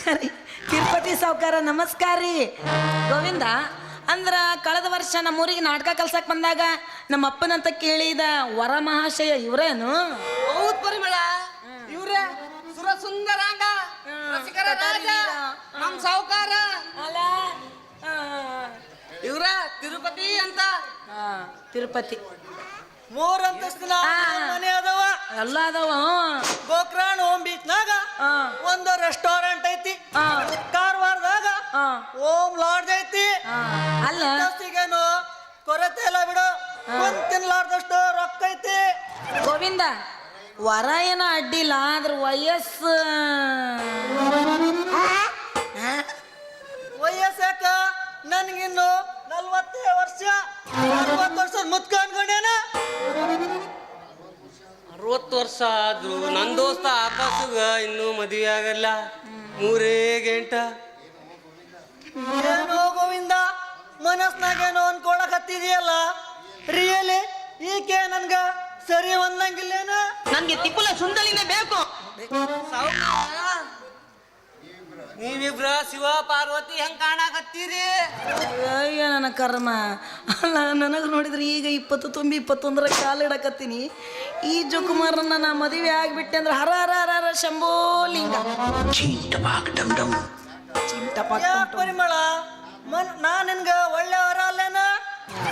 ನಮಸ್ಕಾರ ರೀ ತಿರುಪತಿ ಸಾವ್ಕಾರ ನಮಸ್ಕಾರ ರೀ ಗೋವಿಂದ. ಅಂದ್ರ ಕಳೆದ ವರ್ಷ ನಮ್ಮೂರಿಗೆ ನಾಟಕ ಕಲ್ಸಕ್ ಬಂದಾಗ ನಮ್ಮ ಅಪ್ಪನಂತ ಕೇಳಿದ ವರ ಮಹಾಶಯ ಇವ್ರೇನು? ಹೌದ್ ಪರಿಮಳ, ಇವ್ರೆ ಸುರ ಸುಂದರಾಂಗ ರಸಿಕರ ರಾಜ ನಮ್ ಸಾವ್ಕಾರ ಅಲ್ಲ ಇವ್ರ ತಿರುಪತಿ ಅಂತ. ತಿರುಪತಿ 3 ಅಂತಸ್ತಿನ ಮನೆ ಅದಾವ, ಎಲ್ಲ ಅದಾವ. ಗೋಕರ್ಣ ಓಂ ಬೀಚ್ನಾಗ ಒಂದು ರೆಸ್ಟೋರೆಂಟ್ ಐತಿ, ಕಾರವಾರದಾಗ ಓಂ ಲಾಡ್ಜ್ ಐತಿ. ಅಲ್ಲ ಅಂತಸ್ತಿಗೇನು ಕೊರತೆ ಇಲ್ಲ ಬಿಡು, ಒಂದ್ ತಿನ್ಲಾರ್ದಷ್ಟು ರೊಕ್ಕ ಐತಿ. ಗೋವಿಂದ ವರ ಏನೋ ಅಡ್ಡಿಲ್ಲ, ಆದ್ರ ವಯಸ್ಸು ವಯಸ್ಸಾಕ ನನ್ಗಿನ್ನು 40 ವರ್ಷ. 40 ವರ್ಷ ಮುತ್ಕ ಅನ್ಕೊಂಡೇನ. 60 ವರ್ಷ ಆದ್ರು ನನ್ ದೋಸ್ತ ಆಕಾಶಗ ಇನ್ನೂ ಮದುವೆ ಆಗಲ್ಲ. 3 ಗಂಟ ಏನೋ ಗೋವಿಂದ ಮನಸ್ನಾಗೇನೋ ಅನ್ಕೊಳಕ್ ಹತ್ತಿದೆಯಲ್ಲ. ರಿಯಲಿ ಈಕೆ ನನ್ಗ ಸರಿ ಒಂದಂಗಿಲ್ಲೇನ? ನನ್ಗೆ ತಿಪ್ಪುಲ ಸುಂದಲಿನೇ ಬೇಕು. ನೀವಿಬ್ರ ಶಿವ ಪಾರ್ವತಿ ಹೆಂಗ್ ಕಾಣಕತ್ತೀರಿ? ಅಯ್ಯ ನನ್ನ ಕರ್ಮ. ಅಲ್ಲ ನನಗೆ ನೋಡಿದ್ರೆ ಈಗ 20 ತುಂಬಿ 21ರ ಕಾಲಿಡಕತ್ತೀನಿ. ಈ ಜುಕುಮಾರನ್ನ ನಾ ಮದುವೆ ಆಗಿಬಿಟ್ಟೆ ಅಂದ್ರೆ ಹರ ಹರ ಹರ ಹರ ಶಂಭೋ ಲಿಂಗ. ಪರಿಮಳ ನಾ ನಿನ್ಗ ಒಳ್ಳೆ ವರ ಅಲ್ಲೇನ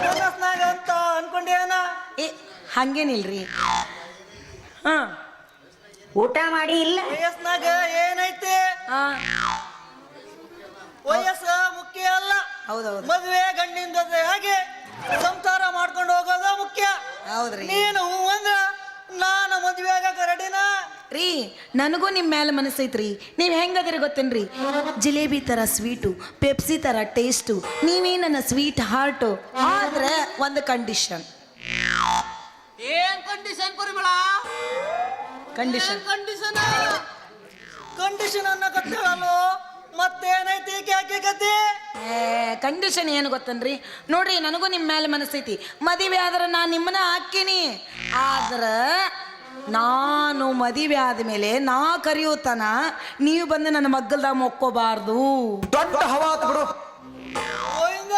ಮನಸ್ನಾಗ ಅಂತ ಅನ್ಕೊಂಡೇನ? ಏ ಹಂಗೇನಿಲ್ರಿ. ಹಾ ಊಟ ಮಾಡಿ ಇಲ್ಲ? ವಯಸ್ನಾಗ ಏನೈತಿ? ವಯಸ್ಸ ಮುಖ್ಯ ಅಲ್ಲ. ಹೌದೌದು. ಮದುವೆ ಗಂಡಿನ ಜೊತೆ ಹಾಗೆ ಸಂಸಾರ ಮಾಡ್ಕೊಂಡು ಹೋಗೋದ ಮುಖ್ಯ. ಹೌದ್ರಿ. ನೀನು ಅಂದ್ರ ನಾನು ಮದುವೆ ಆಗಕ ರೆಡಿನ ರೀ. ನನಗೂ ನಿಮ್ಮ ಮೇಲೆ ಮನಸ್ಸೈತ್ರಿ. ನೀವು ಹೆಂಗದಿರಿ ಗೊತ್ತೇನ್ರಿ? ಜಿಲೇಬಿ ಥರ ಸ್ವೀಟು, ಪೆಪ್ಸಿ ಥರ ಟೇಸ್ಟು, ನೀವೇ ನನ್ನ ಸ್ವೀಟ್ ಹಾರ್ಟು. ಆದ್ರೆ ಒಂದು ಕಂಡೀಷನ್. ಏನ್ ಕಂಡೀಷನ್ ಪರಿಮಳ? ಕಂಡೀಷನ್ ಕಂಡೀಷನ್ ಅನ್ನಕತ್ತೇಳಲ್ಲೋ, ಮತ್ತೇನೈತಿ ಕ್ಯಾಕೆ ಕತೆ? ಕಂಡೀಷನ್ ಏನು ಗೊತ್ತನ್ರಿ? ನೋಡ್ರಿ, ನನಗೂ ನಿಮ್ಮ ಮೇಲೆ ಮನಸ್ಸೈತಿ. ಮದುವೆ ಆದ್ರೆ ನಾನು ನಿಮ್ಮನ್ನ ಹಾಕಿನಿ. ಆದ್ರೆ ನಾನು ಮದುವೆ ಆದ್ಮೇಲೆ ನಾ ಕರೆಯುತ್ತಾನ ನೀವು ಬಂದು ನನ್ನ ಮಗ್ಗಲ್ದಾಗ ಮೊಕ್ಕೋಬಾರ್ದು. ದೊಡ್ಡ ಹವಾತ್ ಬಿಡು. ಗೋವಿಂದ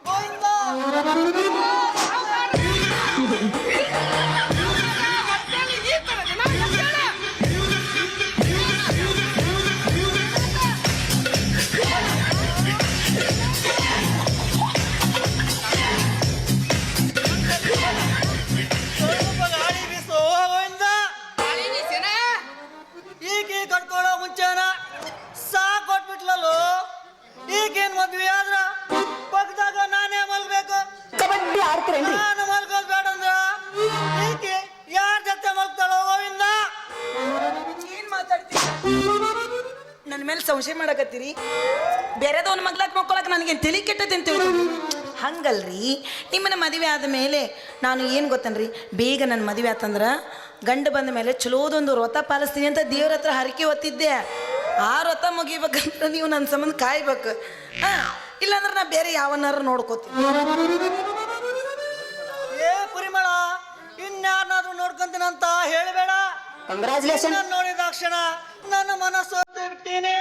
ಗೋವಿಂದ ಈಕೆ ಕಟ್ಕೊಳ್ಳೋ ಮುಂಚೆನ ಸಾಕ್ ಕೊಟ್ಬಿಟ್ಲಲ್ಲೋ. ಈಗೇನ್ ಮದ್ವೆ ಆದ್ರ ಪಕ್ಕದಾಗ ನಾನೇ ಮಲ್ಬೇಕು. ಕಬಡ್ಡಿ ಆಡ್ತೀರೇನ್ರಿ? ನಾನು ಮಲ್ಕೋದ್ ಬೇಡ ಅಂದ್ರ ಈಕೆ ಯಾರ ಜೊತೆ ಮಲ್ತಾಳೋ ಗೋವಿಂದ? ಏನ್ ಮಾತಾಡ್ತೀರಿ? ನನ್ನ ಮೇಲೆ ಸಂಶಯ ಮಾಡಕತ್ತೀರಿ? ಬೇರೆದವನ ಮಗ್ಲಾಕ್ ಮಕ್ಕೊಳಕ್ ನನಗೇನು ತಲೆ ಕೆಟ್ಟದೆ ಅಂತ ಹಂಗಲ್ರಿ. ನಿಮ್ಮನ್ನ ಮದುವೆ ಆದ ಮೇಲೆ ನಾನು ಏನು ಗೊತ್ತನ್ರಿ, ಬೇಗ ನನ್ನ ಮದುವೆ ಆತಂದ್ರೆ ಗಂಡು ಬಂದ ಮೇಲೆ ಚಲೋದೊಂದು ವ್ರತ ಪಾಲಿಸ್ತೀನಿ ಅಂತ ದೇವ್ರ ಹತ್ರ ಹರಕೆ ಹೊತ್ತಿದ್ದೆ. ಆ ವ್ರತ ಮುಗಿಬೇಕಂದ್ರೆ ನೀವು ನನ್ನ ಸಂಬಂಧ ಕಾಯ್ಬೇಕು. ಇಲ್ಲಾಂದ್ರೆ ನಾ ಬೇರೆ ಯಾವನಾರು ನೋಡ್ಕೋತೀನಿ. ಏ ಪರಿಮಳ, ಇನ್ಯಾರನ್ನಾದ್ರೂ ನೋಡ್ಕೊಂತೀನಂತ ಹೇಳಬೇಡ. ಕಂಗ್ರಾಚುಲೇಷನ್. ನೋಡಿದಾಕ್ಷಣ ನನ್ನ ಮನಸ್ಸು ಬಿಟ್ಟೀನಿ.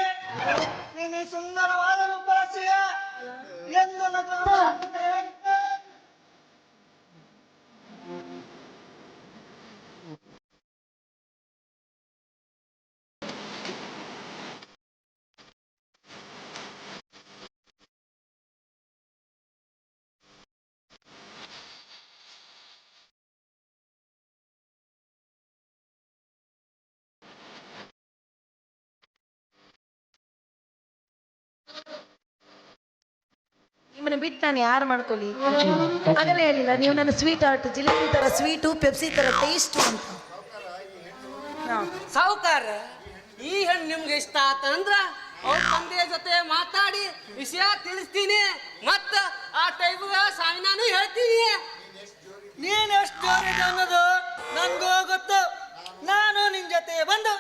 ನೀನು ಸುಂದರವಾದ ರೂಪರಾಶಿಯ ಎಂದು ನಿಮ್ಮನ್ನ ಬಿಟ್ಟು ನಾನು ಯಾರು ಮಾಡ್ಕೊಳ್ಳಿ? ಆಗಲೇ ಹೇಳಿಲ್ಲ ನೀವು ನನ್ನ ಸ್ವೀಟ್ ಹಾರ್ಟ್, ಜಿಲೇಬಿ ಥರ ಸ್ವೀಟು, ಪೆಪ್ಸಿ ಥರ ಟೇಸ್ಟು ಅಂತ. ಸಾವುಕಾರ, ಈ ಹೆಣ್ಣು ನಿಮ್ಗೆ ಇಷ್ಟ ಆತಂದ್ರ ಅವ್ರ ತಂದೆಯ ಜೊತೆ ಮಾತಾಡಿ ವಿಷಯ ತಿಳಿಸ್ತೀನಿ. ಮತ್ತ ಆ ಟೈಮ್ಗ ಸಾವಿನಾನು ಹೇಳ್ತೀನಿ. ನೀನ್ ಎಷ್ಟು ಅನ್ನೋದು ನನ್ಗೂ ಗೊತ್ತು. ನಾನು ನಿನ್ ಜೊತೆ ಬಂದು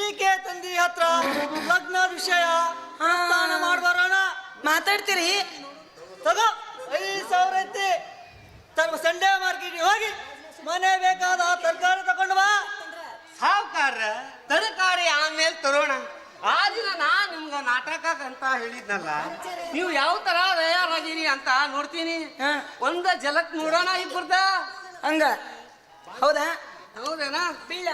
ಈಕೆ ತಂದಿ ಹತ್ರ ಲಗ್ನದ ವಿಷಯ ಮಾಡ್ಬರೋಣ. ಮಾತಾಡ್ತೀರಿ? ತಗೋ 5,000 ಐತಿ. ಸಂಡೇ ಮಾರ್ಕೆಟ್ ಹೋಗಿ ಮನೆ ಬೇಕಾದ ತರಕಾರಿ ತಗೊಂಡು ಬಾ. ಸಾವುಕಾರ, ತರಕಾರಿ ಆಮೇಲೆ ತರೋಣ. ಆ ದಿನ ನಾನು ನಿಮ್ಗ ನಾಟಕ ಅಂತ ಹೇಳಿದ್ನಲ್ಲ, ನೀವು ಯಾವ ತರ ತಯಾರಾಗಿರಿ ಅಂತ ನೋಡ್ತೀನಿ. ಹಾ. ಒಂದ ಜಲಕ್ ನೋಡೋಣ ಇಬ್ಬರ್ದ. ಹಂಗ ಹೌದಾ? ಹೌದೇನಾ? ಬೀಳ